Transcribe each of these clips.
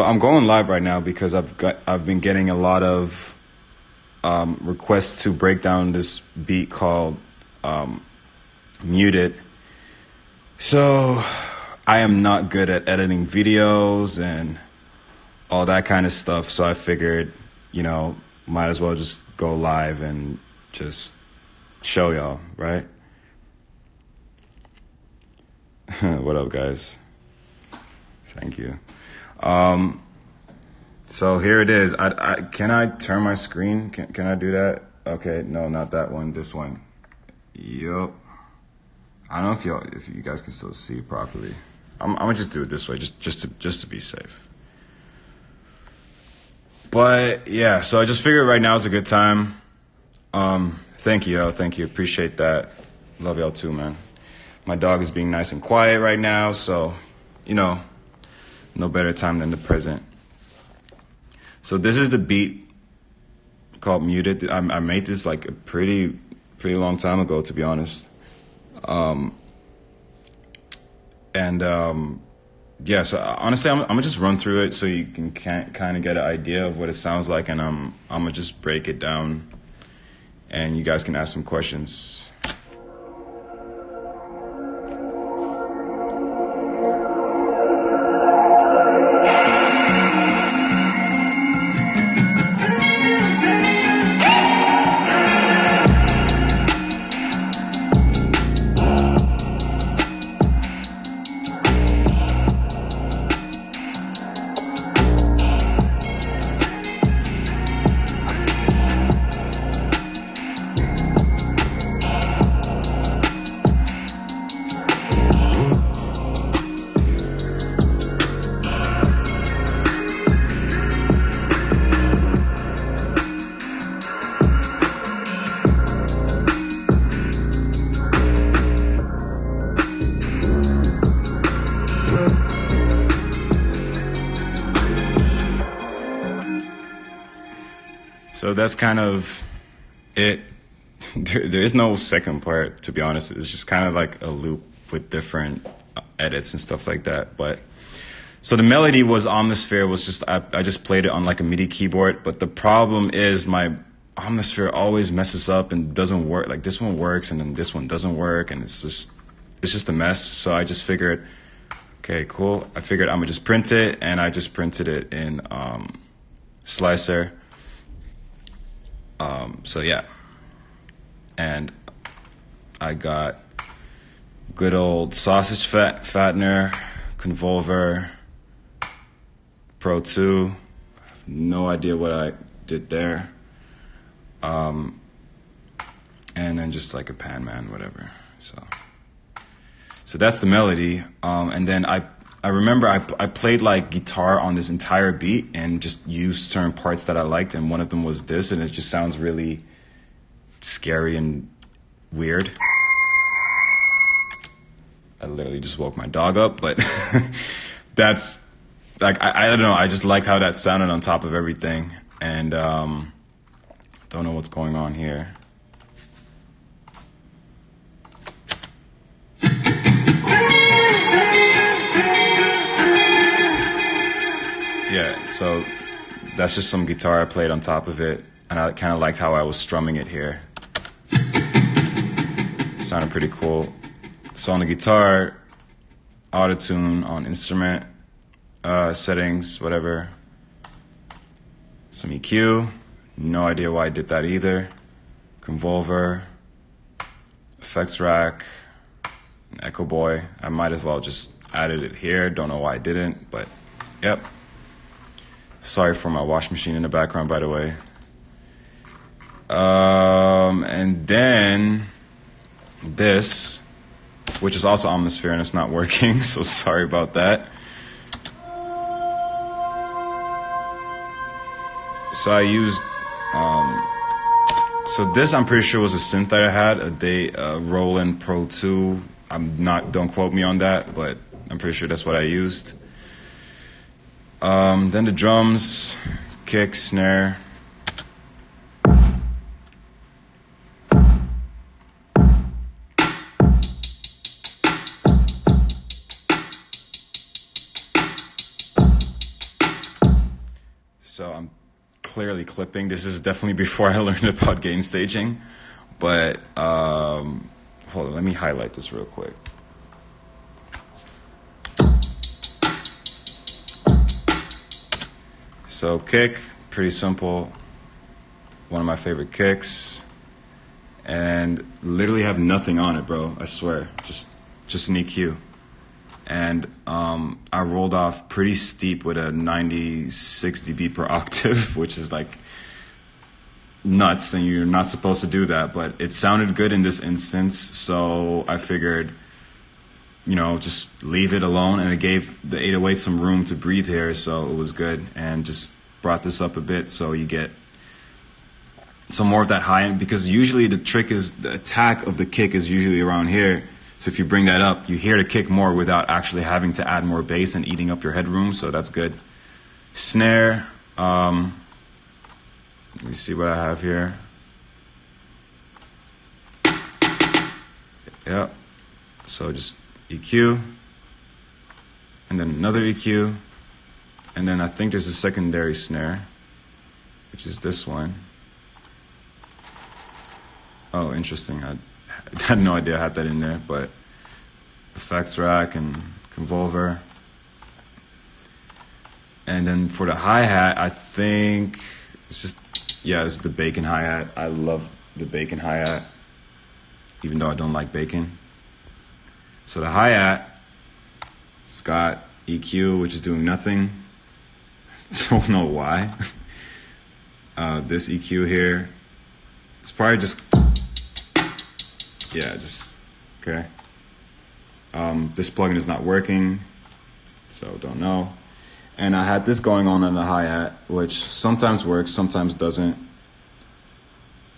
I'm going live right now because I've been getting a lot of requests to break down this beat called Muted. So I am not good at editing videos and all that kind of stuff. So I figured, might as well just go live and just show y'all, right? What up, guys? Thank you. So here it is. Can I turn my screen? Can I do that? Okay, no, not that one. This one. Yup. I don't know if you guys can still see properly. I'm gonna just do it this way, just to be safe. But yeah, so I just figured right now is a good time. Thank you, appreciate that. Love y'all too, man. My dog is being nice and quiet right now, so no better time than the present. So this is the beat called Muted. I made this like a pretty long time ago, to be honest. Yeah, so honestly, I'm gonna just run through it so you can kind of get an idea of what it sounds like, and I'm gonna just break it down, and you guys can ask some questions. So that's kind of it. There is no second part, to be honest. It's just kind of like a loop with different edits and stuff like that. But so the melody was Omnisphere, was just I just played it on like a MIDI keyboard. But the problem is my Omnisphere always messes up and doesn't work. Like this one works and then this one doesn't work, and it's just a mess. So I just figured, okay, cool. I figured I'm gonna just print it, and I just printed it in Slicer. So yeah, and I got good old sausage fattener, convolver, Pro 2. I have no idea what I did there. And then just like a pan man, whatever. So that's the melody. And then I remember I played like guitar on this entire beat and just used certain parts that I liked, and one of them was this, and it just sounds really scary and weird. I literally just woke my dog up, but that's like I don't know, I just liked how that sounded on top of everything, and don't know what's going on here. Yeah, so that's just some guitar I played on top of it, and I kind of liked how I was strumming it here. Sounded pretty cool. So on the guitar, auto-tune on instrument, settings, whatever. Some EQ, no idea why I did that either. Convolver, effects rack, an Echo Boy. I might as well just added it here, don't know why I didn't, but yep. Sorry for my wash machine in the background, by the way. And then this, which is also Omnisphere, and it's not working, so sorry about that. So I used, so this I'm pretty sure was a synth that I had, a Roland Pro 2. Don't quote me on that, but I'm pretty sure that's what I used. Then the drums, kick, snare. So I'm clearly clipping. This is definitely before I learned about gain staging. But hold on, let me highlight this real quick. So kick, pretty simple. One of my favorite kicks. And literally have nothing on it, bro. I swear. Just an EQ. And I rolled off pretty steep with a 96 dB per octave, which is like nuts, and you're not supposed to do that, but it sounded good in this instance, so I figured, just leave it alone, and it gave the 808 some room to breathe here, so it was good, and just brought this up a bit so you get some more of that high end, because usually the trick is the attack of the kick is usually around here. So if you bring that up, you hear the kick more without actually having to add more bass and eating up your headroom, so that's good. Snare, let me see what I have here. Yep. So just EQ, and then another EQ, and then I think there's a secondary snare, which is this one. Oh, interesting. I had no idea I had that in there, but effects rack and convolver. And then for the hi-hat, I think it's the bacon hi-hat. I love the bacon hi-hat, even though I don't like bacon. So the hi-hat, it's got EQ, which is doing nothing. Don't know why. This EQ here, it's probably just okay. This plugin is not working, so don't know. And I had this going on the hi-hat, which sometimes works, sometimes doesn't.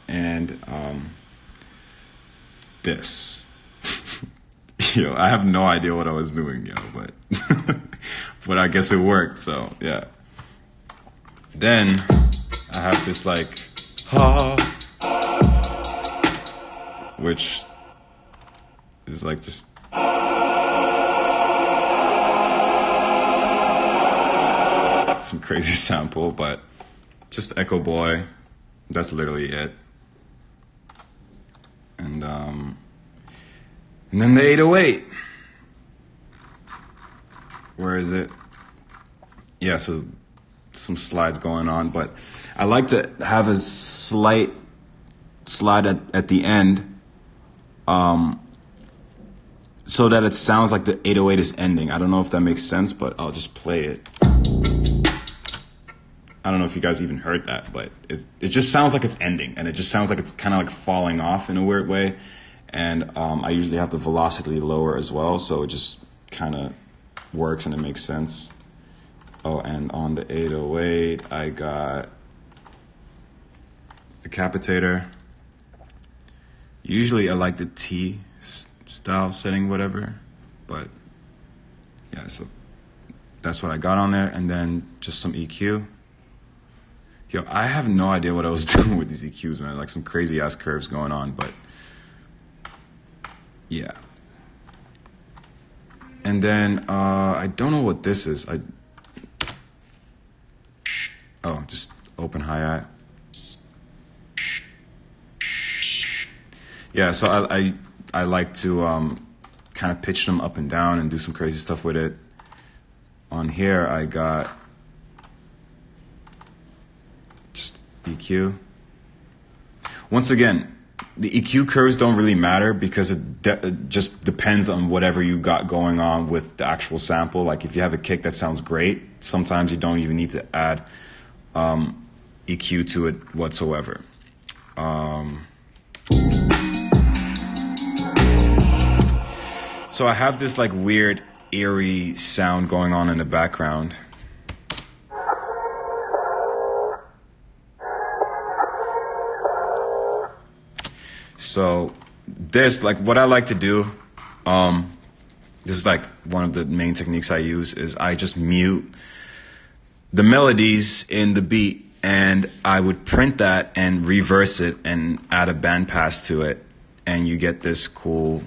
And this. I have no idea what I was doing, but but I guess it worked, so yeah. Then I have this which is just some crazy sample, but just Echo Boy. That's literally it. And then the 808. Where is it? Yeah, so some slides going on, but I like to have a slight slide at the end, so that it sounds like the 808 is ending. I don't know if that makes sense, but I'll just play it. I don't know if you guys even heard that, but it just sounds like it's ending, and it just sounds like it's kind of falling off in a weird way. And I usually have the velocity lower as well, so it just kind of works and it makes sense. Oh, and on the 808, I got the capitator. Usually I like the T style setting, whatever, but yeah, so that's what I got on there. And then just some EQ. I have no idea what I was doing with these EQs, man. Some crazy ass curves going on, but yeah. And then I don't know what this is. Just open hi-hat. Yeah, so I like to kind of pitch them up and down and do some crazy stuff with it. On here I got just EQ. Once again, the EQ curves don't really matter because it just depends on whatever you got going on with the actual sample. If you have a kick that sounds great, sometimes you don't even need to add EQ to it whatsoever. So I have this weird eerie sound going on in the background. So this, what I like to do, this is one of the main techniques I use, is I just mute the melodies in the beat, and I would print that and reverse it and add a bandpass to it, and you get this cool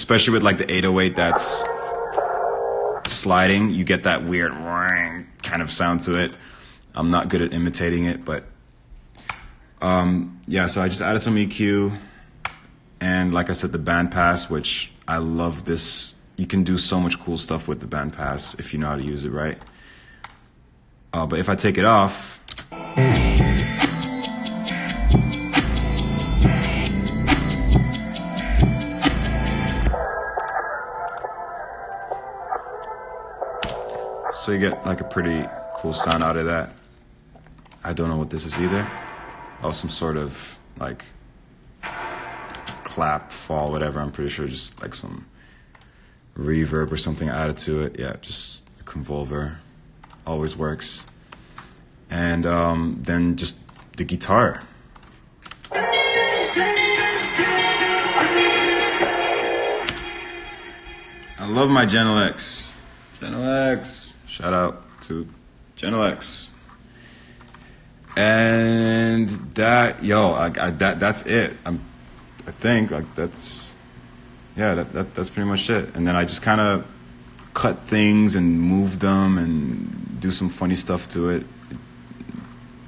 especially with like the 808 that's sliding, you get that weird kind of sound to it. I'm not good at imitating it, but yeah, so I just added some EQ, and like I said, the bandpass, which I love this. You can do so much cool stuff with the bandpass if you know how to use it right. But if I take it off, so you get like a pretty cool sound out of that. I don't know what this is either. Oh, some sort of like clap, fall, whatever. I'm pretty sure just like some reverb or something added to it. Yeah, just a convolver. Always works. And then just the guitar. I love my Genel X. Genel X. Shout out to Genel X. And that, that's it. I think like that's pretty much it. And then I just kind of cut things and move them and do some funny stuff to it.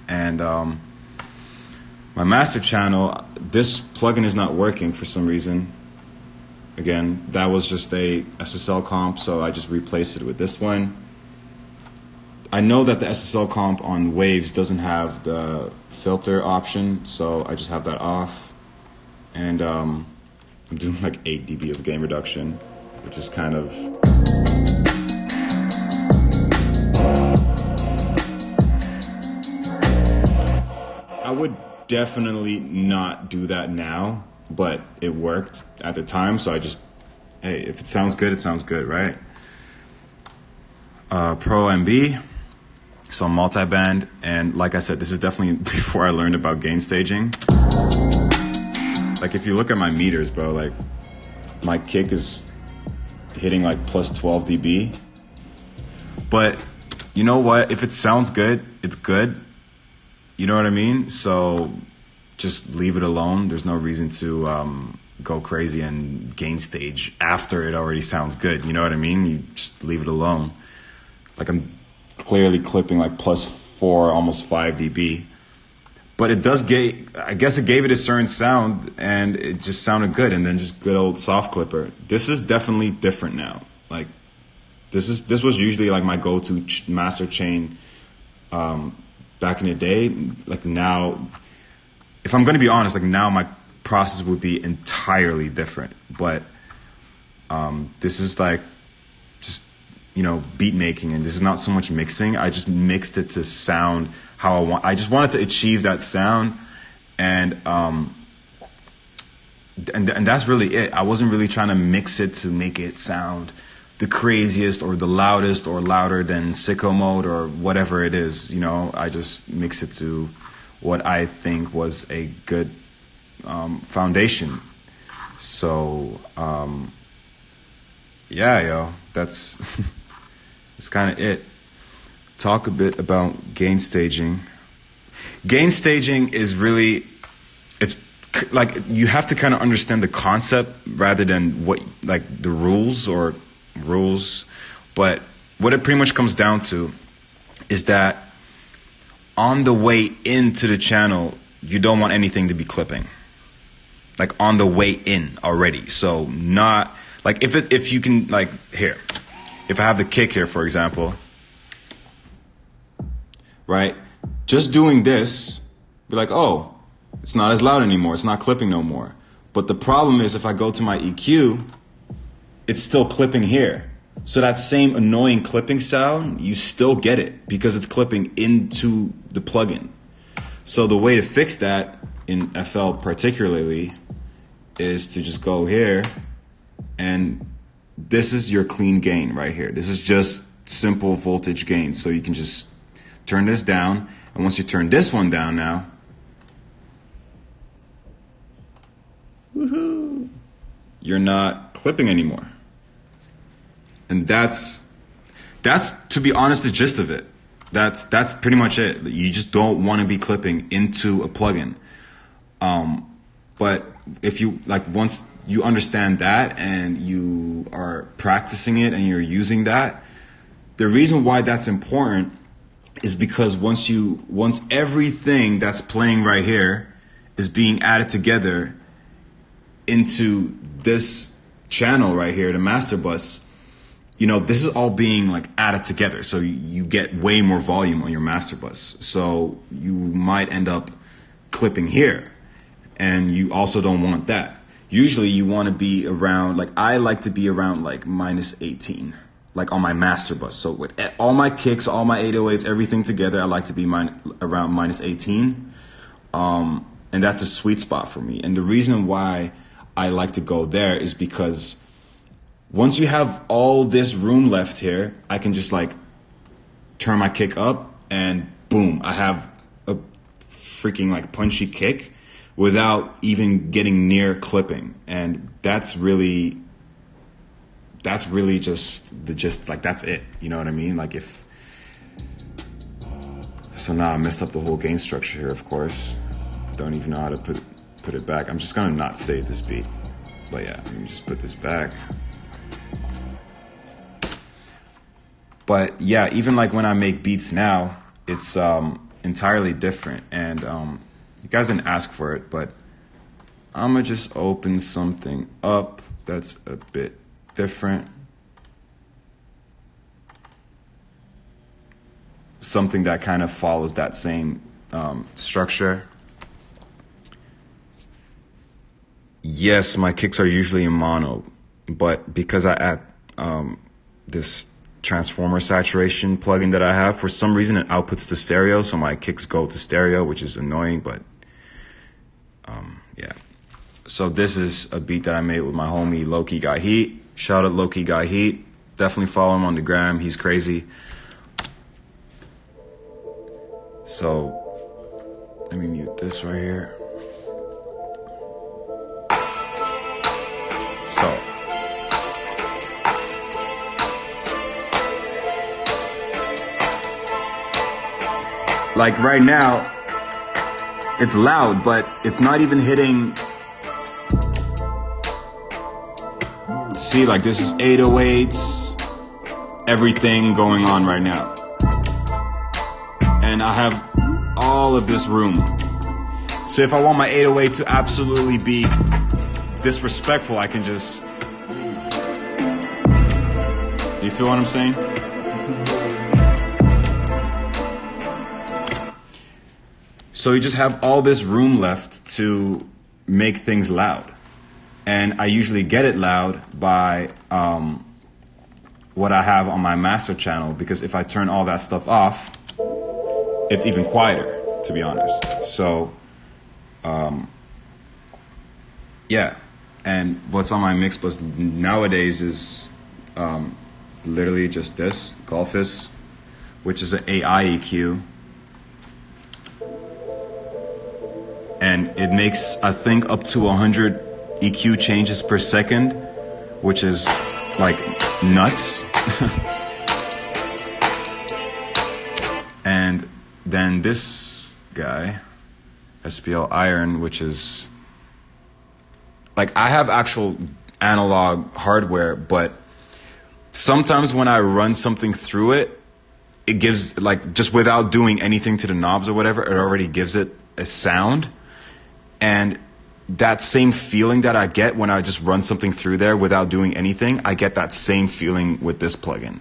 And my master channel, this plugin is not working for some reason. Again, that was just a SSL comp, so I just replaced it with this one. I know that the SSL comp on Waves doesn't have the filter option, so I just have that off. And I'm doing like 8 dB of gain reduction, which is kind of... I would definitely not do that now, but it worked at the time, so I just, hey, if it sounds good, it sounds good, right? Pro MB. So multi-band, and like I said, this is definitely before I learned about gain staging. Like if you look at my meters, bro, like my kick is hitting like plus 12 dB. But you know what? If it sounds good, it's good. You know what I mean? So just leave it alone. There's no reason to go crazy and gain stage after it already sounds good. You know what I mean? You just leave it alone. Like I'm clearly clipping like plus 4, almost 5 dB. But it does I guess it gave it a certain sound and it just sounded good. And then just good old soft clipper. This is definitely different now. Like this was usually like my go-to master chain back in the day. Like now, if I'm going to be honest, like now my process would be entirely different. But this is like just, you know, beat making, and this is not so much mixing. I just mixed it to sound how I want. I just wanted to achieve that sound, and that's really it. I wasn't really trying to mix it to make it sound the craziest or the loudest or louder than sicko mode or whatever it is. You know, I just mix it to what I think was a good foundation. So yeah, yo, that's that's kind of it. Talk a bit about gain staging. Gain staging is really, it's like you have to kind of understand the concept rather than what, like the rules. But what it pretty much comes down to is that on the way into the channel, you don't want anything to be clipping. Like on the way in already. So not like if you can, like here, if I have the kick here, for example, right? Just doing this, be like, oh, it's not as loud anymore. It's not clipping no more. But the problem is if I go to my EQ, it's still clipping here. So that same annoying clipping sound, you still get it because it's clipping into the plugin. So the way to fix that in FL particularly is to just go here, and this is your clean gain right here. This is just simple voltage gain. So you can just turn this down, and once you turn this one down now, woohoo, you're not clipping anymore. And that's to be honest the gist of it. That's pretty much it. You just don't want to be clipping into a plugin. But if you like, once you understand that and you are practicing it and you're using that, the reason why that's important is because once everything that's playing right here is being added together into this channel right here, the master bus, this is all being like added together. So you get way more volume on your master bus. So you might end up clipping here, and you also don't want that. Usually you want to be around, like I like to be around like minus 18, like on my master bus. So with all my kicks, all my 808s, everything together, I like to be around minus 18. And that's a sweet spot for me. And the reason why I like to go there is because once you have all this room left here, I can just like turn my kick up and boom, I have a freaking like punchy kick without even getting near clipping. And that's really just like, that's it. You know what I mean? Like so now I messed up the whole gain structure here, of course. Don't even know how to put it back. I'm just gonna not save this beat. But yeah, let me just put this back. But yeah, even like when I make beats now, it's entirely different. And you guys didn't ask for it, but I'm gonna just open something up that's a bit different. Something that kind of follows that same structure. Yes, my kicks are usually in mono, but because I add this transformer saturation plugin that I have, for some reason it outputs to stereo, so my kicks go to stereo, which is annoying, but yeah. So this is a beat that I made with my homie Low-Key Got Heat. Shout out Low-Key Got Heat. Definitely follow him on the gram. He's crazy. So let me mute this right here. So like right now, it's loud, but it's not even hitting. See, like this is 808s, everything going on right now. And I have all of this room. So if I want my 808 to absolutely be disrespectful, I can just, you feel what I'm saying? So you just have all this room left to make things loud. And I usually get it loud by what I have on my master channel, because if I turn all that stuff off, it's even quieter, to be honest. So, yeah. And what's on my mix bus nowadays is literally just this, Golfus, which is an AI EQ. And it makes, I think, up to 100 EQ changes per second, which is like nuts. And then this guy, SPL Iron, which is like, I have actual analog hardware, but sometimes when I run something through it, it gives, like, just without doing anything to the knobs or whatever, it already gives it a sound. And that same feeling that I get when I just run something through there without doing anything, I get that same feeling with this plugin.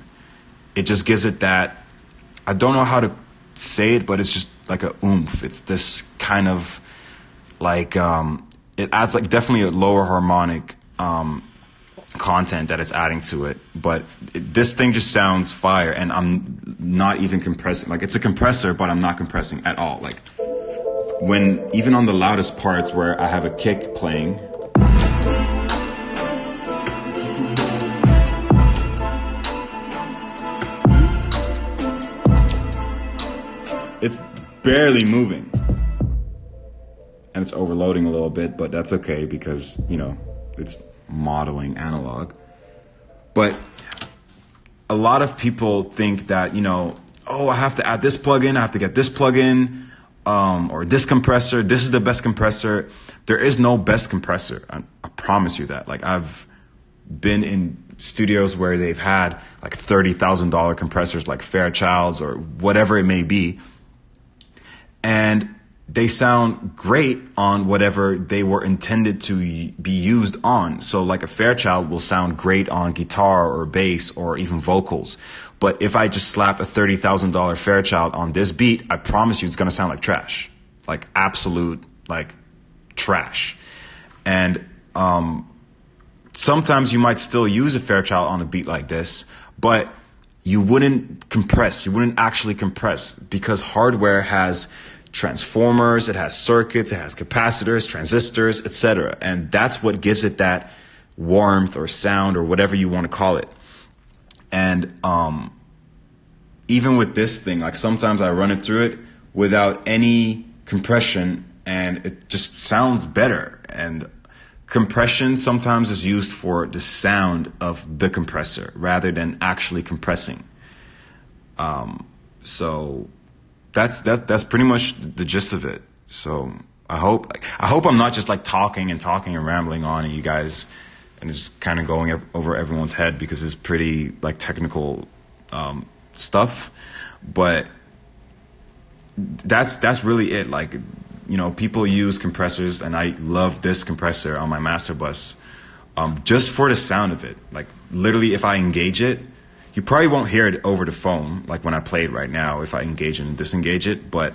It just gives it that, I don't know how to say it, but it's just like a oomph. It's this kind of like, it adds like definitely a lower harmonic content that it's adding to it. But this thing just sounds fire, and I'm not even compressing. Like, it's a compressor, but I'm not compressing at all. Like, when even on the loudest parts where I have a kick playing, it's barely moving, and it's overloading a little bit, but that's okay because, you know, it's modeling analog. But a lot of people think that, you know, oh, I have to add this plugin, I have to get this plugin. or this compressor, this is the best compressor. There is no best compressor. I promise you that. Like, I've been in studios where they've had like $30,000 compressors, like Fairchild's or whatever it may be. And they sound great on whatever they were intended to be used on. So like a Fairchild will sound great on guitar or bass or even vocals. But if I just slap a $30,000 Fairchild on this beat, I promise you it's going to sound like trash. Like absolute, like trash. And sometimes you might still use a Fairchild on a beat like this, but you wouldn't compress. You wouldn't actually compress because hardware has transformers, it has circuits, it has capacitors, transistors, etc. And that's what gives it that warmth or sound or whatever you want to call it. And even with this thing, like sometimes I run it through it without any compression and it just sounds better. And compression sometimes is used for the sound of the compressor rather than actually compressing. So that's pretty much the gist of it. So I hope I'm not just like talking and rambling on and you guys and it's kind of going over everyone's head because it's pretty like technical stuff. But that's really it. Like, you know, people use compressors and I love this compressor on my master bus just for the sound of it. Like literally if I engage it, you probably won't hear it over the phone, like when I play it right now, if I engage it and disengage it, but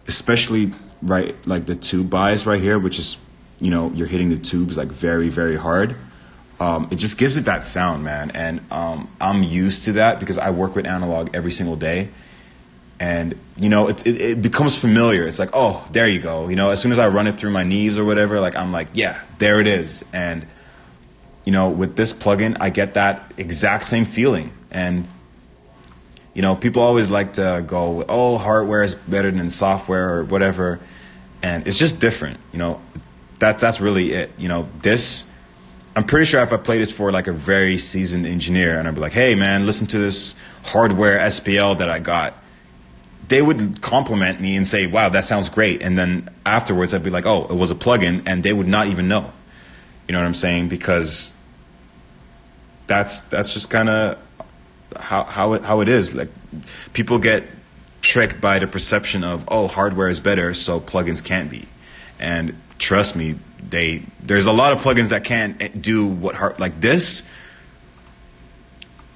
especially right, like the tube bias right here, which is, you know, you're hitting the tubes like very, very hard. It just gives it that sound, man. And I'm used to that because I work with analog every single day. And, you know, it becomes familiar. It's like, oh, there you go. You know, as soon as I run it through my knees or whatever, like I'm like, yeah, there it is. And you know, with this plugin, I get that exact same feeling. And, you know, people always like to go, oh, hardware is better than software or whatever. And it's just different, you know, that's really it. You know, this, I'm pretty sure if I play this for like a very seasoned engineer and I'd be like, hey, man, listen to this hardware SPL that I got. They would compliment me and say, wow, that sounds great. And then afterwards, I'd be like, oh, it was a plugin. And they would not even know. You know what I'm saying? Because that's just kind of how it is. Like people get tricked by the perception of, oh, hardware is better, so plugins can't be. And trust me, there's a lot of plugins that can't do what like this.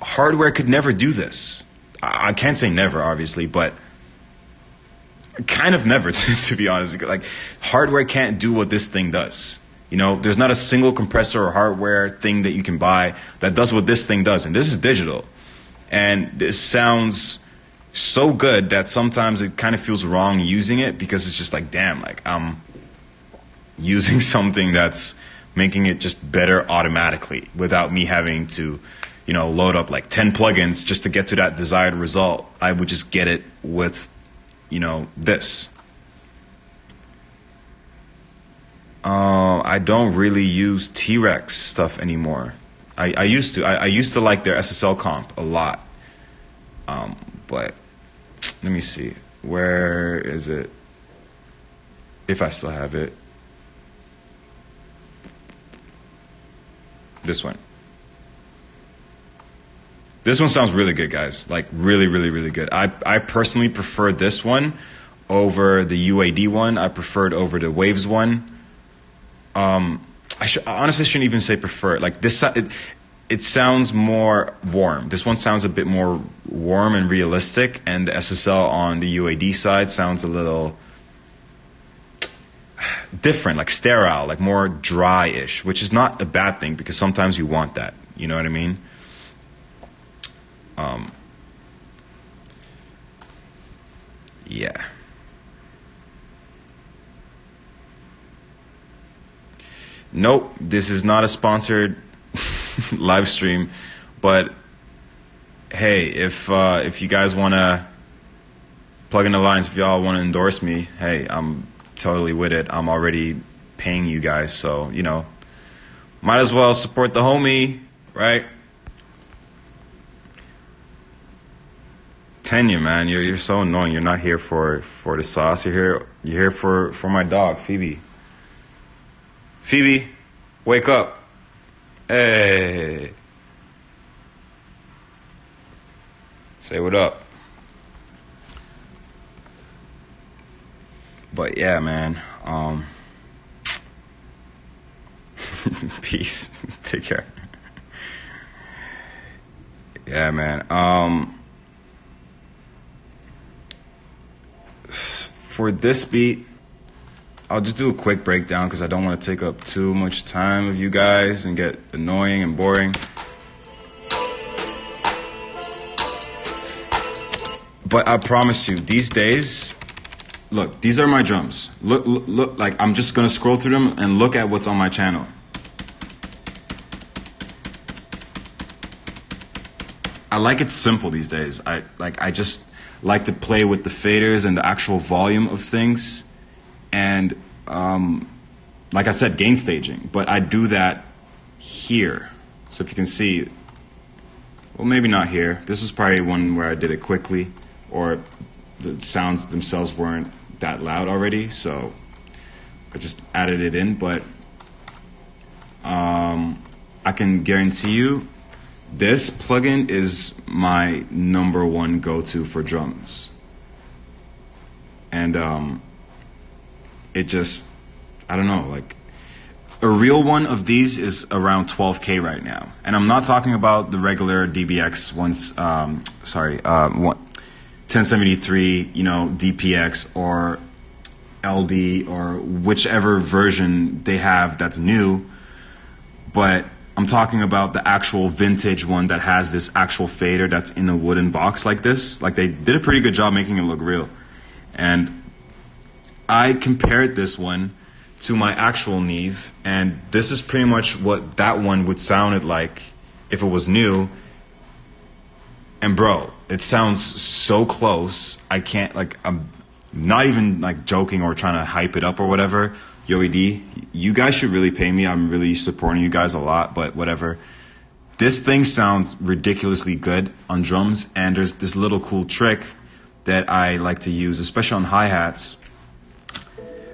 Hardware could never do this. I can't say never, obviously, but kind of never, to be honest. Like hardware can't do what this thing does. You know, there's not a single compressor or hardware thing that you can buy that does what this thing does. And this is digital. And this sounds so good that sometimes it kind of feels wrong using it because it's just like, damn, like I'm using something that's making it just better automatically without me having to, you know, load up like 10 plugins just to get to that desired result. I would just get it with, you know, this. I don't really use T-Rex stuff anymore. I used to. I used to like their SSL comp a lot. But let me see. Where is it? If I still have it. This one. This one sounds really good, guys. Like really, really, really good. I personally prefer this one over the UAD one. I preferred over the Waves one. I honestly shouldn't even say prefer. Like this, it sounds more warm. This one sounds a bit more warm and realistic, and the SSL on the UAD side sounds a little different, like sterile, like more dry-ish, which is not a bad thing because sometimes you want that. You know what I mean? Yeah. Nope, this is not a sponsored live stream, but hey, if you guys want to plug in the lines, if y'all want to endorse me, hey, I'm totally with it. I'm already paying you guys, so, you know, might as well support the homie, right? Tanya, man, you're so annoying. You're not here for the sauce. You're here for my dog, Phoebe. Phoebe, wake up. Hey. Say what up. But yeah, man. Peace. Take care. Yeah, man. For this beat, I'll just do a quick breakdown because I don't want to take up too much time of you guys and get annoying and boring. But I promise you, these days, look, these are my drums. Look, like I'm just gonna scroll through them and look at what's on my channel. I like it simple these days. I just like to play with the faders and the actual volume of things, and like I said, gain staging. But I do that here. So if you can see, well, maybe not here. This was probably one where I did it quickly, or the sounds themselves weren't that loud already, so I just added it in. But I can guarantee you, this plugin is my number one go-to for drums. And it just, I don't know, like a real one of these is around 12K right now. And I'm not talking about the regular DBX ones, 1073, DPX or LD or whichever version they have that's new. But I'm talking about the actual vintage one that has this actual fader that's in a wooden box like this. Like, they did a pretty good job making it look real. And I compared this one to my actual Neve, and this is pretty much what that one would sounded like if it was new. And bro, it sounds so close. I can't, like, I'm not even like joking or trying to hype it up or whatever. YoED, you guys should really pay me. I'm really supporting you guys a lot, but whatever. This thing sounds ridiculously good on drums, and there's this little cool trick that I like to use, especially on hi-hats.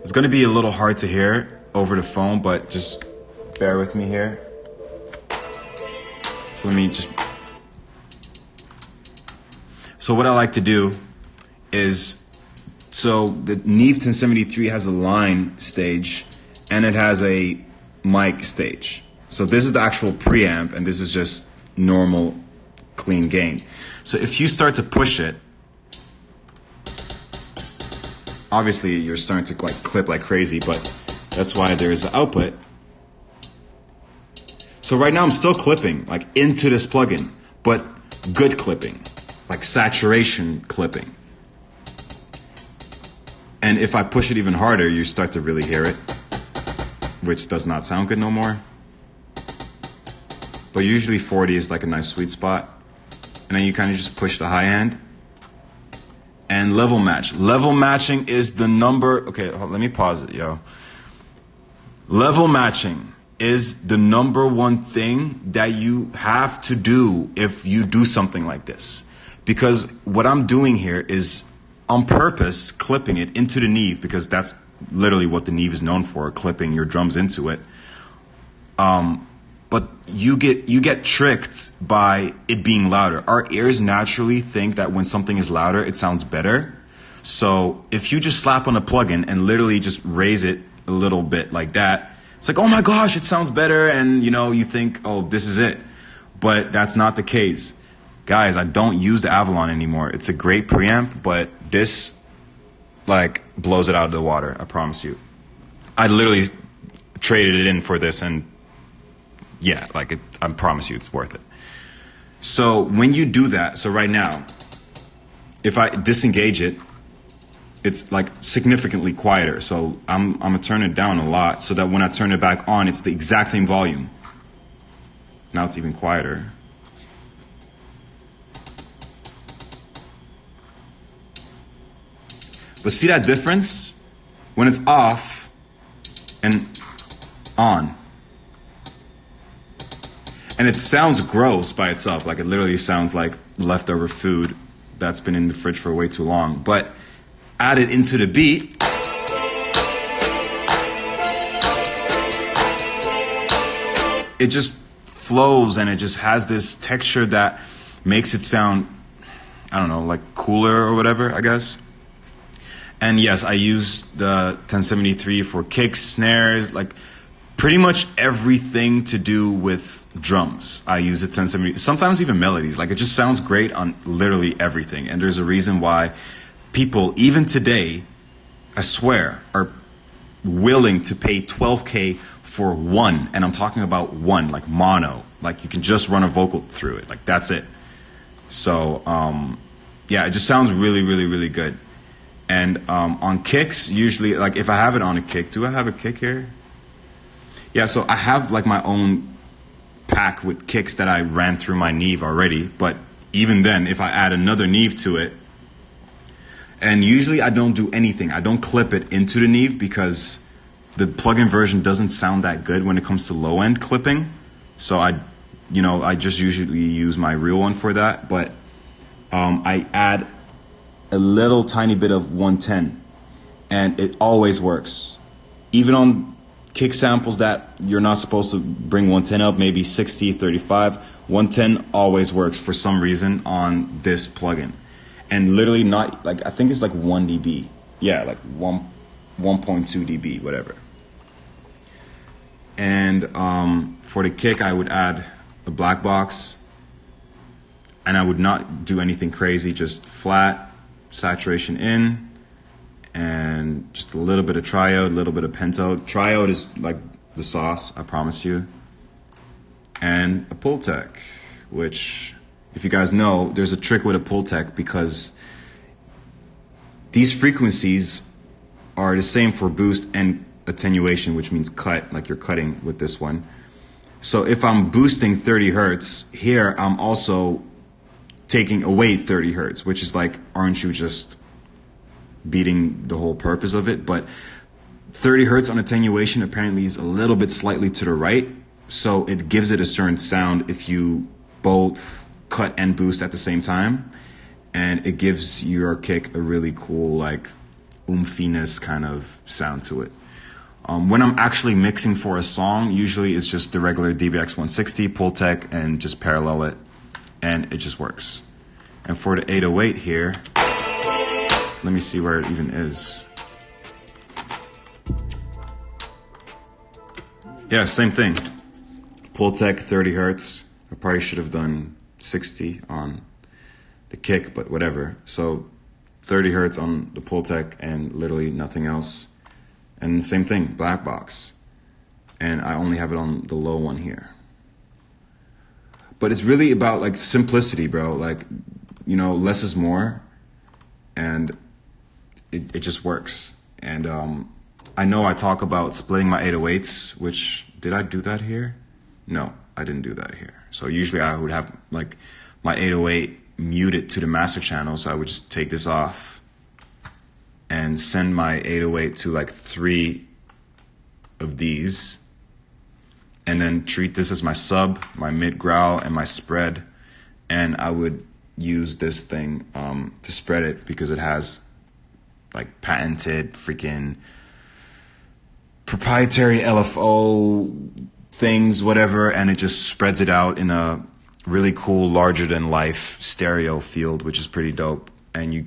It's going to be a little hard to hear over the phone, but just bear with me here. So what I like to do is, so the Neve 1073 has a line stage and it has a mic stage. So this is the actual preamp and this is just normal clean gain. So if you start to push it, obviously you're starting to like clip like crazy, but that's why there's an output. So right now I'm still clipping like into this plugin, but good clipping, like saturation clipping. And if I push it even harder, you start to really hear it, which does not sound good no more. But usually 40 is like a nice sweet spot. And then you kind of just push the high end. And level match. Level matching is the number, okay, let me pause it, yo. Level matching is the number one thing that you have to do if you do something like this. Because what I'm doing here is on purpose clipping it into the Neve, because that's literally what the Neve is known for, clipping your drums into it. But you get tricked by it being louder. Our ears naturally think that when something is louder, it sounds better. So if you just slap on a plugin and literally just raise it a little bit like that, it's like, oh my gosh, it sounds better. And you think, oh, this is it. But that's not the case. Guys, I don't use the Avalon anymore. It's a great preamp, but this like blows it out of the water, I promise you. I literally traded it in for this, and yeah, like I promise you it's worth it. So when you do that, so right now, if I disengage it, it's like significantly quieter. So I'm gonna turn it down a lot so that when I turn it back on, it's the exact same volume. Now it's even quieter. But see that difference? When it's off and on. And it sounds gross by itself. Like it literally sounds like leftover food that's been in the fridge for way too long. But add it into the beat. It just flows and it just has this texture that makes it sound, I don't know, like cooler or whatever, I guess. And yes, I use the 1073 for kicks, snares, like pretty much everything to do with drums. I use it 1070, sometimes even melodies. Like it just sounds great on literally everything. And there's a reason why people, even today, I swear, are willing to pay $12K for one. And I'm talking about one, like mono. Like you can just run a vocal through it. Like that's it. So, yeah, it just sounds really, really, really good. And on kicks, usually, like if I have it on a kick, do I have a kick here? Yeah, so I have like my own pack with kicks that I ran through my Neve already. But even then, if I add another Neve to it, and usually I don't do anything. I don't clip it into the Neve because the plugin version doesn't sound that good when it comes to low end clipping. So I just usually use my real one for that. But I add a little tiny bit of 110 and it always works. Even on kick samples that you're not supposed to bring 110 up, maybe 60, 35, 110 always works for some reason on this plugin. And literally not, like, I think it's like 1 dB. Yeah, like 1.2 dB, whatever. And for the kick, I would add a black box. And I would not do anything crazy, just flat, saturation in, and just a little bit of triode, a little bit of pentode. Triode is like the sauce, I promise you. And a pull tech, which, if you guys know, there's a trick with a pull tech because these frequencies are the same for boost and attenuation, which means cut, like you're cutting with this one. So if I'm boosting 30 hertz here, I'm also taking away 30 hertz, which is like, aren't you just beating the whole purpose of it? But 30 hertz on attenuation apparently is a little bit slightly to the right. So it gives it a certain sound if you both cut and boost at the same time. And it gives your kick a really cool, like, oomphiness kind of sound to it. When I'm actually mixing for a song, usually it's just the regular DBX 160 pull tech and just parallel it. And it just works. And for the 808 here, let me see where it even is. Yeah, same thing. Pull tech, 30 hertz. I probably should have done 60 on the kick, but whatever. So 30 hertz on the pull tech and literally nothing else. And same thing, black box. And I only have it on the low one here. But it's really about like simplicity, bro. Like, you know, less is more. And it just works. And I know I talk about splitting my 808s, which, did I do that here? No, I didn't do that here. So usually I would have like my 808 muted to the master channel. So I would just take this off and send my 808 to like 3 of these. And then treat this as my sub, my mid growl, and my spread. And I would use this thing to spread it because it has like patented freaking proprietary LFO things, whatever. And it just spreads it out in a really cool, larger than life stereo field, which is pretty dope. And you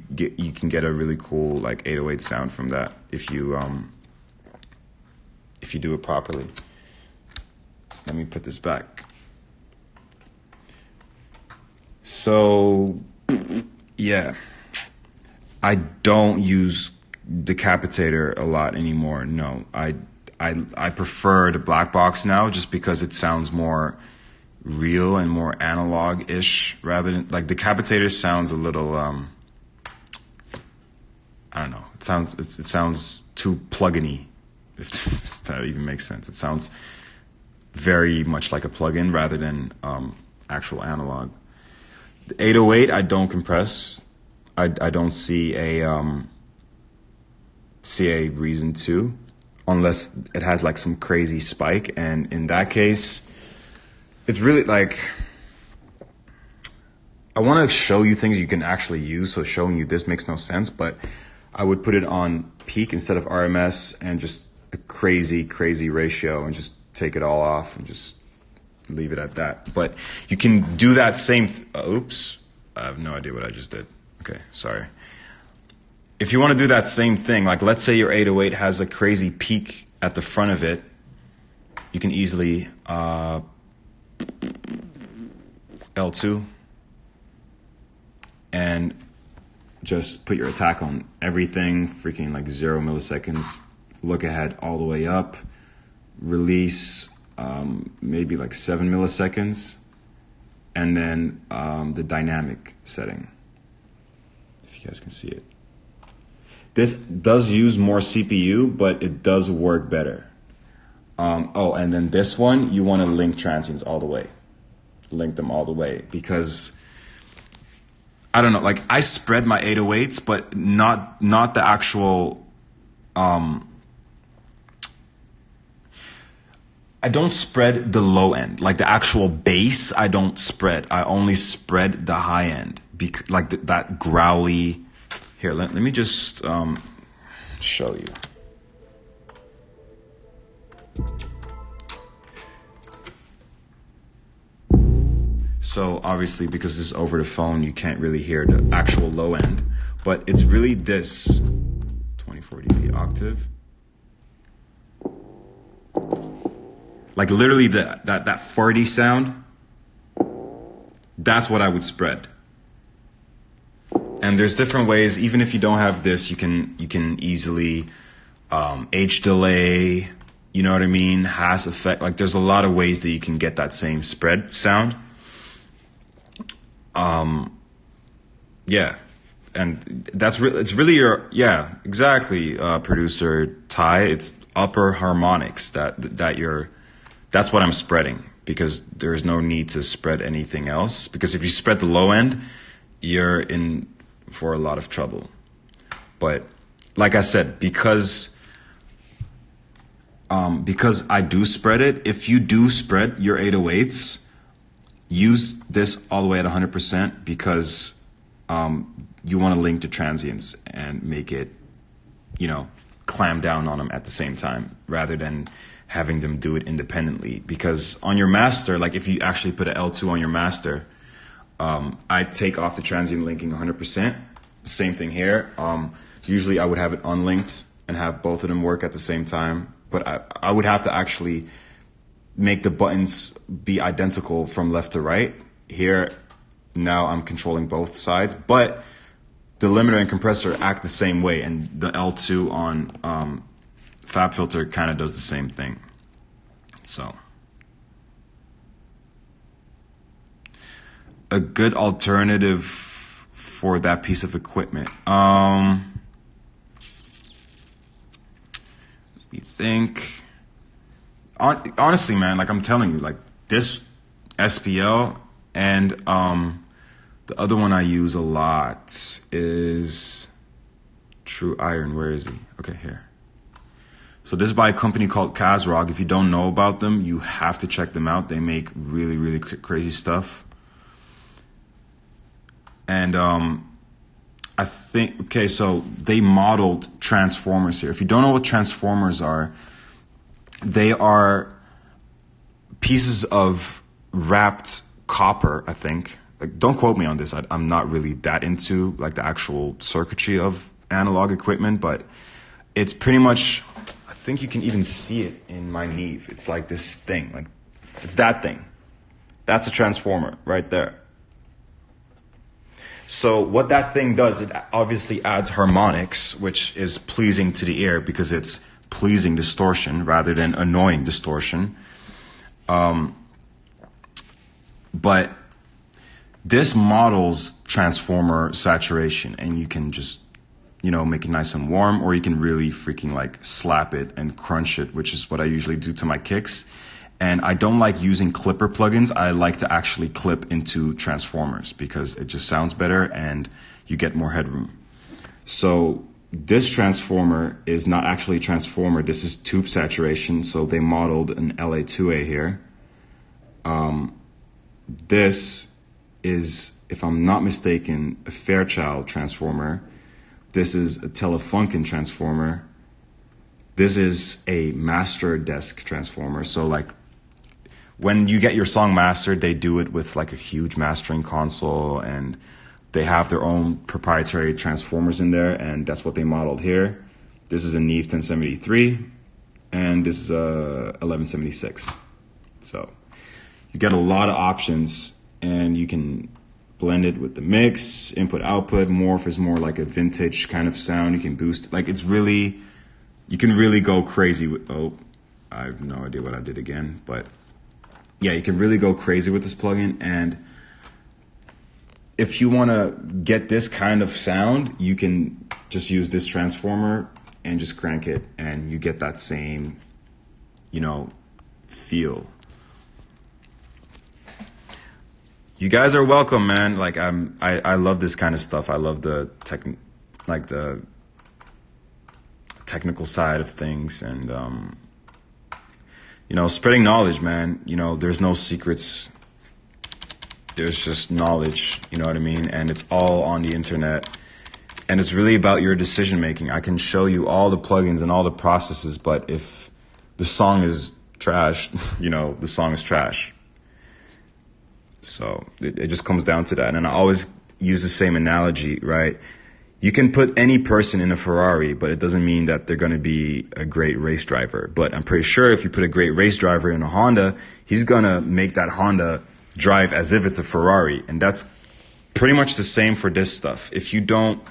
can get a really cool like 808 sound from that if you do it properly. Let me put this back. So, yeah, I don't use Decapitator a lot anymore. No, I prefer the black box now just because it sounds more real and more analog-ish rather than like Decapitator sounds a little I don't know. It sounds too plugin-y, if that even makes sense. It sounds very much like a plugin rather than actual analog. The 808 I don't compress. I don't see a reason to, unless it has like some crazy spike, and in that case, it's really like I want to show you things you can actually use, so showing you this makes no sense, but I would put it on peak instead of RMS and just a crazy, crazy ratio and just take it all off and just leave it at that. But you can do that same, oops, I have no idea what I just did. Okay, sorry. If you want to do that same thing, like let's say your 808 has a crazy peak at the front of it, you can easily L2 and just put your attack on everything, freaking like 0 milliseconds, look ahead all the way up, release maybe like 7 milliseconds, and then the dynamic setting, if you guys can see it. This does use more CPU, but it does work better. Oh, and then this one, you want to link transients all the way. Link them all the way, because I don't know, like I spread my 808s, but not the actual, I don't spread the low end, like the actual bass. I don't spread. I only spread the high end, like that growly. Here, let me just show you. So obviously, because this is over the phone, you can't really hear the actual low end, but it's really this 24 dB octave. Like literally that farty sound, that's what I would spread. And there's different ways. Even if you don't have this, you can easily H delay, you know what I mean? Has effect. Like there's a lot of ways that you can get that same spread sound. Yeah. And it's really your, yeah, exactly, producer Ty. It's upper harmonics that's what I'm spreading, because there's no need to spread anything else. Because if you spread the low end, you're in for a lot of trouble. But like I said, because I do spread it, if you do spread your 808s, use this all the way at 100%, because you want to link the transients and make it, clamp down on them at the same time, rather than having them do it independently. Because on your master, like if you actually put an L2 on your master, I take off the transient linking 100%. Same thing here. Usually I would have it unlinked and have both of them work at the same time. But I would have to actually make the buttons be identical from left to right. Here, now I'm controlling both sides. But the limiter and compressor act the same way. And the L2 on FabFilter kind of does the same thing. So a good alternative for that piece of equipment. Let me think. Honestly, man, like I'm telling you, like this SPL and the other one I use a lot is True Iron. Where is he? Okay, here. So this is by a company called Kazrog. If you don't know about them, you have to check them out. They make really, really crazy stuff. And I think, okay, so they modeled transformers here. If you don't know what transformers are, they are pieces of wrapped copper, I think. Like, don't quote me on this. I'm not really that into like the actual circuitry of analog equipment, but it's pretty much, I think you can even see it in my Neve. It's like this thing, like it's that thing. That's a transformer right there. So what that thing does, it obviously adds harmonics, which is pleasing to the ear because it's pleasing distortion rather than annoying distortion. But this models transformer saturation, and you can just, make it nice and warm, or you can really freaking like slap it and crunch it, which is what I usually do to my kicks. And I don't like using clipper plugins. I like to actually clip into transformers because it just sounds better and you get more headroom. So this transformer is not actually a transformer. This is tube saturation. So they modeled an LA2A here. This is if I'm not mistaken, a Fairchild transformer. This is a Telefunken transformer. This is a master desk transformer. So like when you get your song mastered, they do it with like a huge mastering console, and they have their own proprietary transformers in there, and that's what they modeled here. This is a Neve 1073, and this is a 1176. So you get a lot of options, and you can blend it with the mix, input, output. Morph is more like a vintage kind of sound. You can boost, like it's really, you can really go crazy with, oh, I have no idea what I did again, but yeah, you can really go crazy with this plugin. And if you want to get this kind of sound, you can just use this transformer and just crank it, and you get that same, feel. You guys are welcome, man. Like I love this kind of stuff. I love the technical side of things, and spreading knowledge, man. There's no secrets. There's just knowledge, you know what I mean? And it's all on the internet. And it's really about your decision making. I can show you all the plugins and all the processes, but if the song is trash, the song is trash. So it just comes down to that. And I always use the same analogy, right? You can put any person in a Ferrari, but it doesn't mean that they're going to be a great race driver. But I'm pretty sure if you put a great race driver in a Honda, he's going to make that Honda drive as if it's a Ferrari. And that's pretty much the same for this stuff. If you don't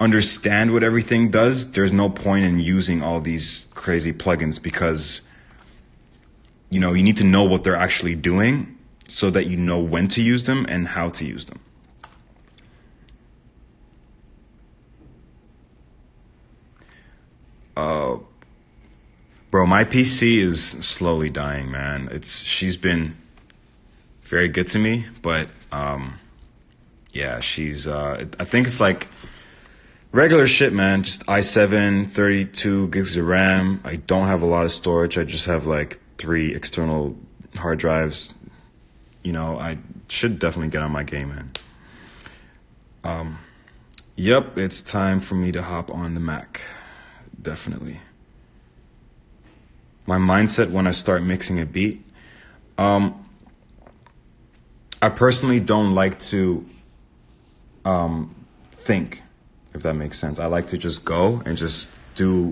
understand what everything does, there's no point in using all these crazy plugins, because you need to know what they're actually doing so that you know when to use them and how to use them. Bro, my PC is slowly dying, man. She's been very good to me, but yeah, she's I think it's like regular shit, man. Just i7, 32 gigs of RAM. I don't have a lot of storage. I just have like 3 external hard drives. I should definitely get on my game, man. Yep, it's time for me to hop on the Mac. Definitely. My mindset when I start mixing a beat, I personally don't like to think, if that makes sense. I like to just go and just do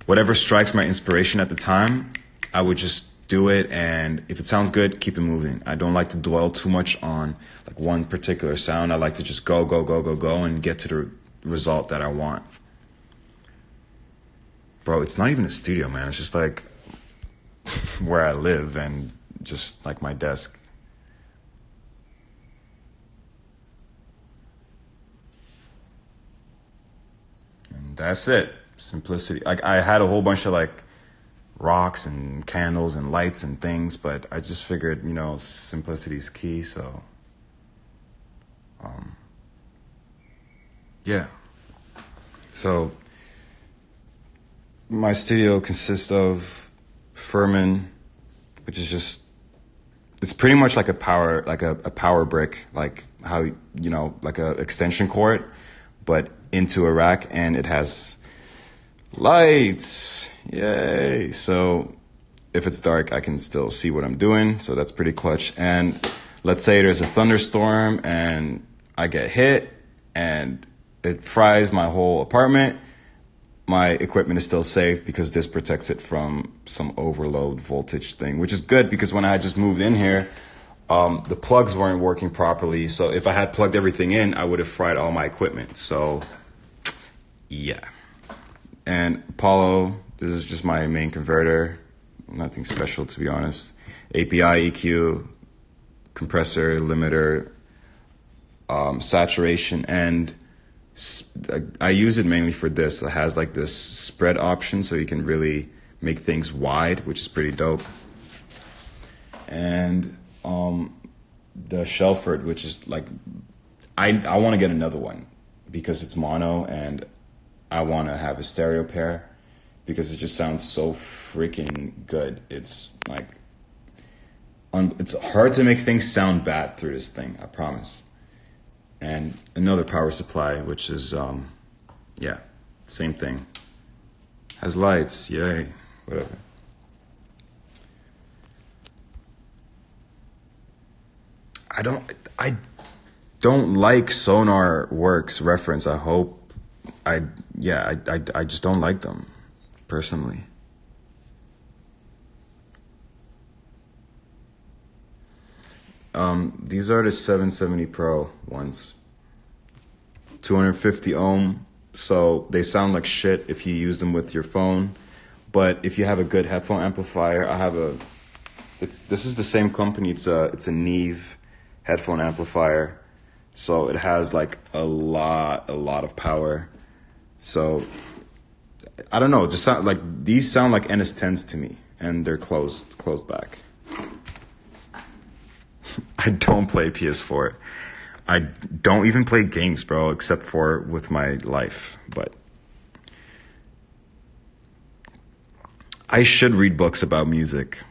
whatever strikes my inspiration at the time. I would just do it, and if it sounds good, keep it moving. I don't like to dwell too much on like one particular sound. I like to just go and get to the result that I want. Bro, it's not even a studio, man. It's just like where I live and just like my desk. And that's it. Simplicity. Like I had a whole bunch of like rocks and candles and lights and things, but I just figured, simplicity is key. So, yeah. So my studio consists of Furman, which is just, it's pretty much like a power brick, like how, like a extension cord, but into a rack, and it has lights. Yay. So if it's dark, I can still see what I'm doing. So that's pretty clutch. And let's say there's a thunderstorm and I get hit and it fries my whole apartment. My equipment is still safe because this protects it from some overload voltage thing, which is good because when I just moved in here, the plugs weren't working properly. So if I had plugged everything in, I would have fried all my equipment. So yeah. And Apollo, this is just my main converter. Nothing special, to be honest. API, EQ, compressor, limiter, saturation, and I use it mainly for this. It has like this spread option, so you can really make things wide, which is pretty dope. And the Shelford, which is like, I want to get another one because it's mono, and I want to have a stereo pair because it just sounds so freaking good. It's like, it's hard to make things sound bad through this thing, I promise. and another power supply, which is, yeah, same thing. Has lights, yay, whatever. I don't like Sonar Works reference. I just don't like them, personally. These are the 770 Pro ones. 250 ohm, so they sound like shit if you use them with your phone. But if you have a good headphone amplifier, this is the same company. It's a Neve headphone amplifier. So it has like a lot of power. So I don't know, just sound like these sound like NS10s to me, and they're closed back. I don't play PS4. I don't even play games, bro, except for with my life. But I should read books about music.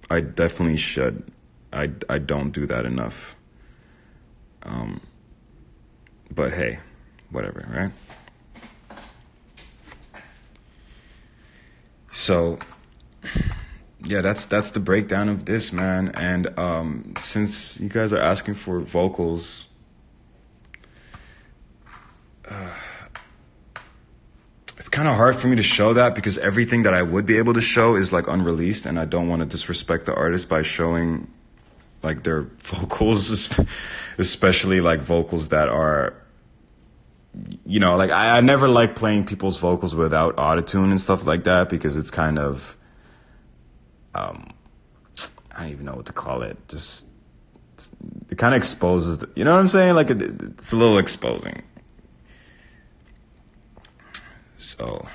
I definitely should. I don't do that enough. But hey, whatever, right? So yeah, that's the breakdown of this, man. And since you guys are asking for vocals, it's kind of hard for me to show that because everything that I would be able to show is like unreleased, and I don't want to disrespect the artist by showing like their vocals, especially like vocals that are, you know, like I never like playing people's vocals without autotune and stuff like that because it's kind of, I don't even know what to call it. Just, it kind of exposes, you know what I'm saying? Like it's a little exposing. So,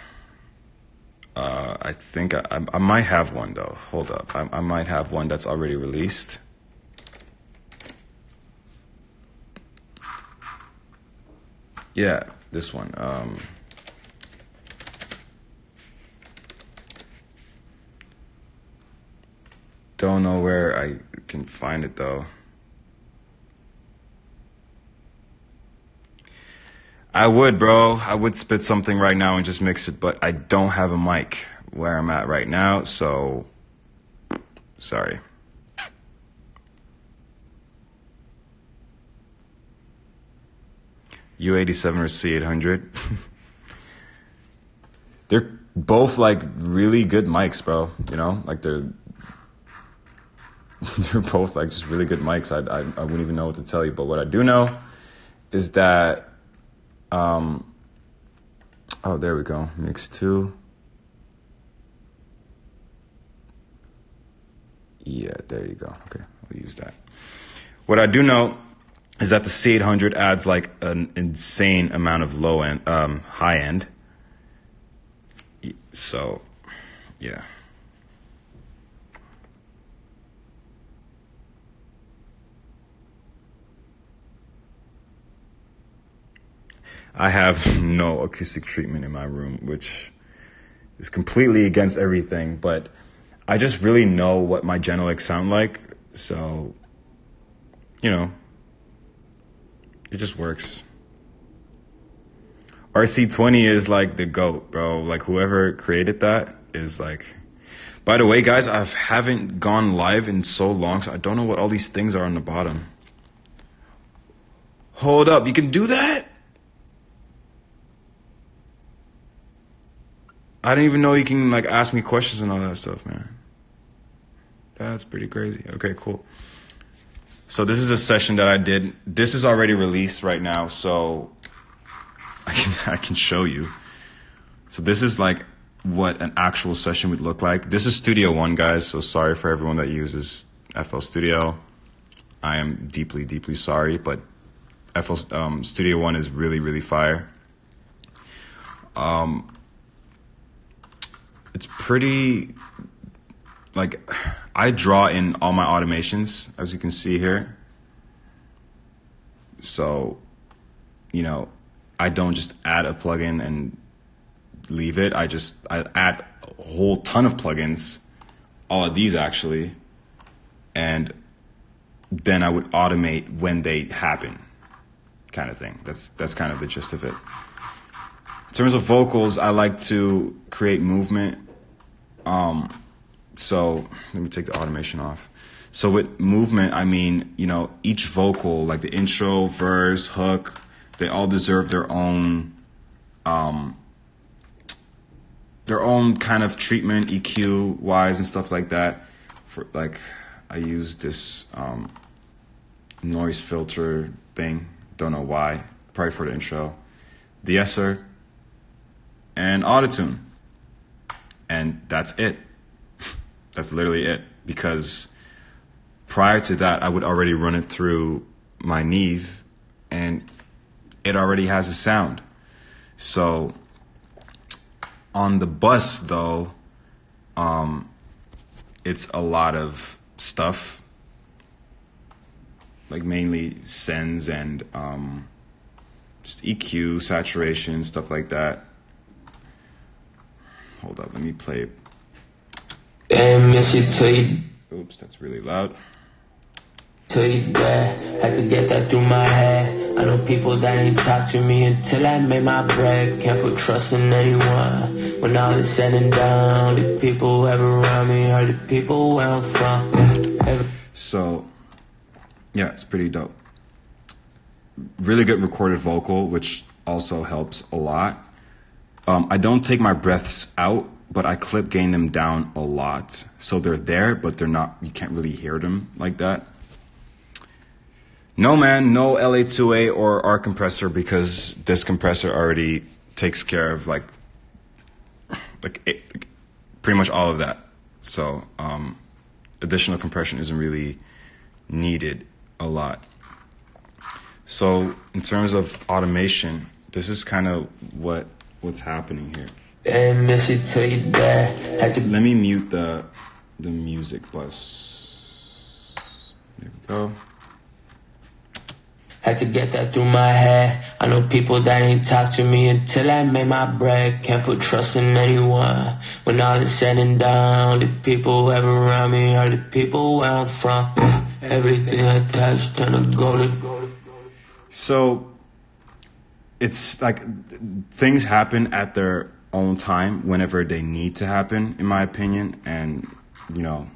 I think I might have one though. Hold up. I might have one that's already released. Yeah, this one. Don't know where I can find it though. I would, bro. I would spit something right now and just mix it, but I don't have a mic where I'm at right now, so sorry. U87 or C800. They're both like really good mics, bro. You know, like they're both like just really good mics. I wouldn't even know what to tell you, but what I do know is that oh, there we go. Mix 2. Yeah, there you go. Okay, I'll use that. What I do know is that the C800 adds like an insane amount of low end, high end. So, yeah. I have no acoustic treatment in my room, which is completely against everything, but I just really know what my Genelec sound like, so, you know, it just works. RC20 is like the GOAT, bro. Like whoever created that is like, by the way, guys, I haven't gone live in so long, so I don't know what all these things are on the bottom. Hold up, you can do that? I didn't even know you can like ask me questions and all that stuff, man. That's pretty crazy. Okay, cool. So this is a session that I did. This is already released right now, so I can show you. So this is like what an actual session would look like. This is Studio One, guys, so sorry for everyone that uses FL Studio. I am deeply, deeply sorry, but FL Studio One is really, really fire. It's pretty, like, I draw in all my automations, as you can see here. So, you know, I don't just add a plugin and leave it. I add a whole ton of plugins, all of these actually, and then I would automate when they happen. kind of thing. That's kind of the gist of it. In terms of vocals, I like to create movement. So let me take the automation off. So with movement, I mean, you know, each vocal, like the intro, verse, hook, they all deserve their own kind of treatment, EQ wise and stuff like that. For like, I use this noise filter thing. Don't know why. Probably for the intro. De-esser and autotune, and that's it. That's literally it. Because prior to that, I would already run it through my Neve, and it already has a sound. So on the bus, though, it's a lot of stuff, like mainly sends and just EQ, saturation, stuff like that. Hold up, let me play it. Oops, that's really loud. Tell you that, had to get that through my head. I know people that ain't talk to me until I made my bread. Can't put trust in anyone. When all is said and done, the people who ever around me are the people where I'm from. So, yeah, it's pretty dope. Really good recorded vocal, which also helps a lot. I don't take my breaths out, but I clip gain them down a lot. So they're there, but they're not, you can't really hear them like that. No, man, no LA2A or R compressor, because this compressor already takes care of like pretty much all of that. So additional compression isn't really needed a lot. So in terms of automation, this is kind of what's happening here. Let me mute the music bus. There we go. Had to get that through my head. I know people that ain't talk to me until I made my bread. Can't put trust in anyone. When all is said and done, the people who ever around me are the people where I'm from. Everything I touch turn to gold. So it's like things happen at their own time whenever they need to happen, in my opinion, and you know,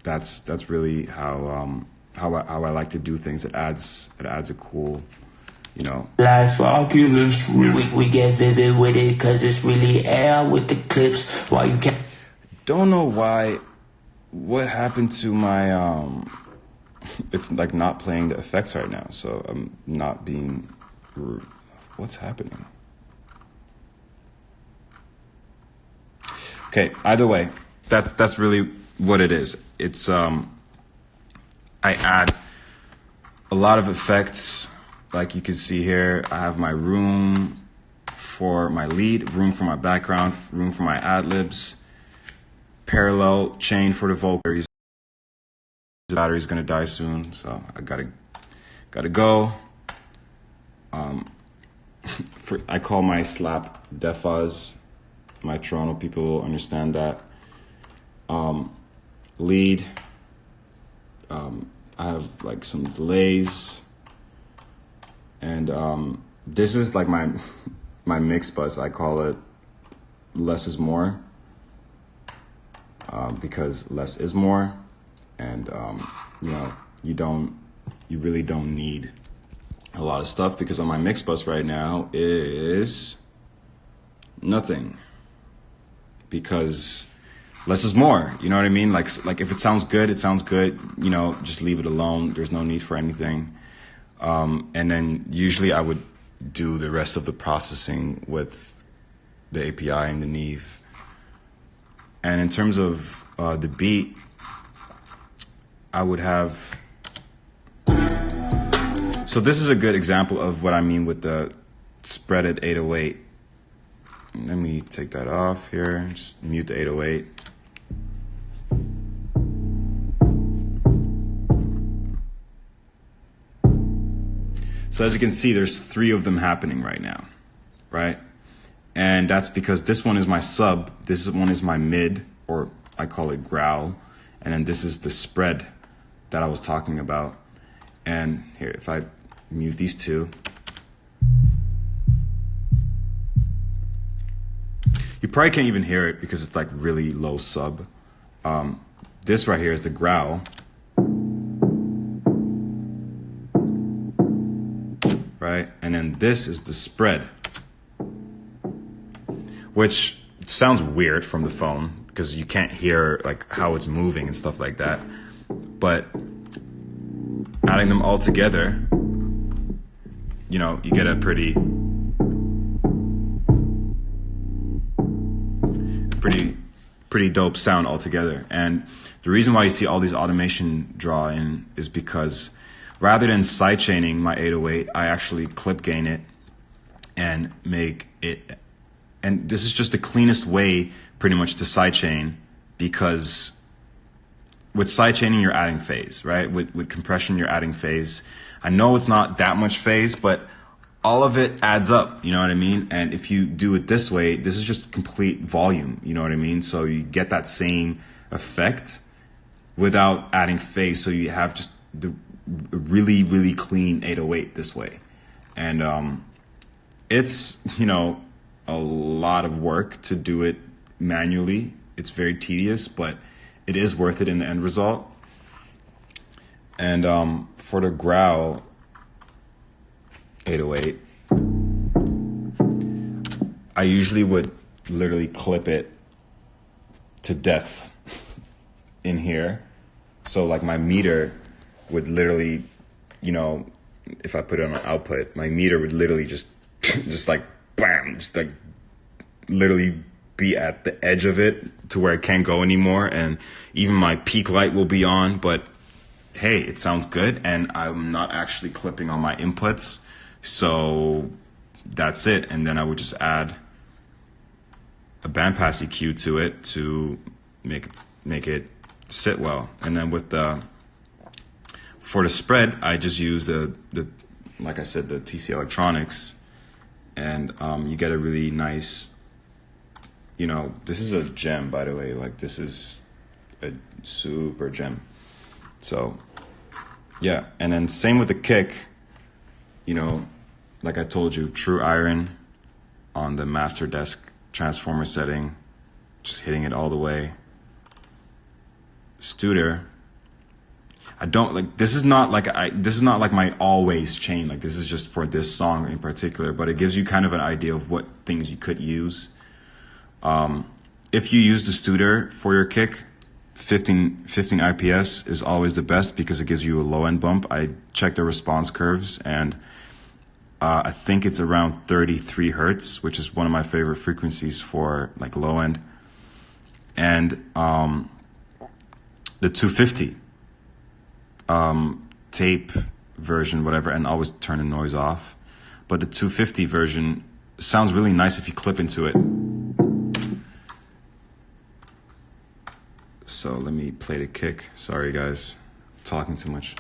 that's really how I like to do things. It adds a cool, you know. Life Oculus Rift. We get vivid with it cause it's really air with the clips. Why you can't. Don't know why. What happened to my it's like not playing the effects right now, so I'm not being rude. What's happening? Okay, either way, that's really what it is. It's I add a lot of effects, like you can see here. I have my room for my lead, room for my background, room for my ad-libs, parallel chain for the vocals. The battery's gonna die soon, so I gotta go. I call my slap defas. My Toronto people will understand that. Lead. I have like some delays, and this is like my mix bus. I call it less is more, because less is more, and you know, you really don't need a lot of stuff, because on my mix bus right now is nothing, because less is more, you know what I mean? Like if it sounds good, it sounds good, you know, just leave it alone. There's no need for anything. And then usually I would do the rest of the processing with the API and the Neve. And in terms of the beat, I would have, so this is a good example of what I mean with the spread at 808. Let me take that off here, just mute the 808. So as you can see, there's 3 of them happening right now, right? And that's because this one is my sub, this one is my mid, or I call it growl, and then this is the spread that I was talking about. And here, if I mute these two. You probably can't even hear it because it's like really low sub. This right here is the growl. Right? And then this is the spread, which sounds weird from the phone because you can't hear like how it's moving and stuff like that. But adding them all together, you know, you get a pretty dope sound altogether. And the reason why you see all these automation draw in is because rather than sidechaining my 808, I actually clip gain it and make it. And this is just the cleanest way pretty much to sidechain, because with sidechaining, you're adding phase, right? With compression, you're adding phase. I know it's not that much phase, but all of it adds up, you know what I mean? And if you do it this way, this is just complete volume, you know what I mean? So you get that same effect without adding phase. So you have just the really, really clean 808 this way. And it's, you know, a lot of work to do it manually. It's very tedious, but it is worth it in the end result. And for the growl 808, I usually would literally clip it to death in here. So like my meter would literally, you know, if I put it on my output, my meter would literally just like bam, just like literally be at the edge of it to where it can't go anymore. And even my peak light will be on, but hey, it sounds good. And I'm not actually clipping on my inputs. So that's it. And then I would just add a bandpass EQ to it to make it sit well. And then with for the spread, I just use the like I said, the TC Electronics, and you get a really nice, you know, this is a gem, by the way. Like, this is a super gem. So yeah, and then same with the kick, you know, like I told you, true iron on the master desk transformer setting, just hitting it all the way. Studer, I don't like, this is not like my always chain. Like, this is just for this song in particular, but it gives you kind of an idea of what things you could use. If you use the Studer for your kick, 15 IPS is always the best because it gives you a low end bump. I checked the response curves, and I think it's around 33 hertz, which is one of my favorite frequencies for like low end. And the 250 tape version, whatever, and always turn the noise off. But the 250 version sounds really nice if you clip into it. So let me play the kick. Sorry guys, talking too much.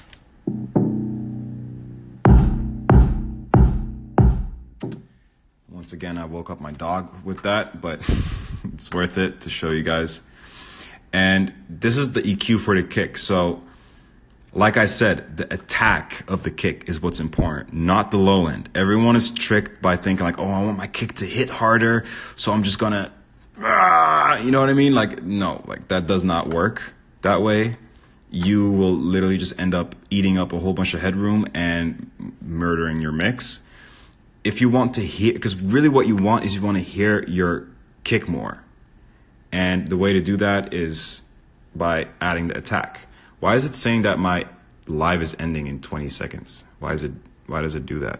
Once again, I woke up my dog with that, but it's worth it to show you guys. And this is the EQ for the kick. So like I said, the attack of the kick is what's important, not the low end. Everyone is tricked by thinking like, oh, I want my kick to hit harder, so I'm just gonna, you know what I mean? Like, no, like that does not work that way. You will literally just end up eating up a whole bunch of headroom and murdering your mix. If you want to hear, because really what you want is you want to hear your kick more. And the way to do that is by adding the attack. Why is it saying that my live is ending in 20 seconds? Why does it do that?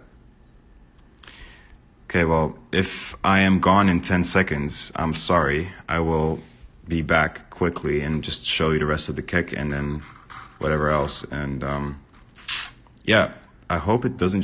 Okay, well, if I am gone in 10 seconds, I'm sorry. I will be back quickly and just show you the rest of the kick and then whatever else. And yeah, I hope it doesn't just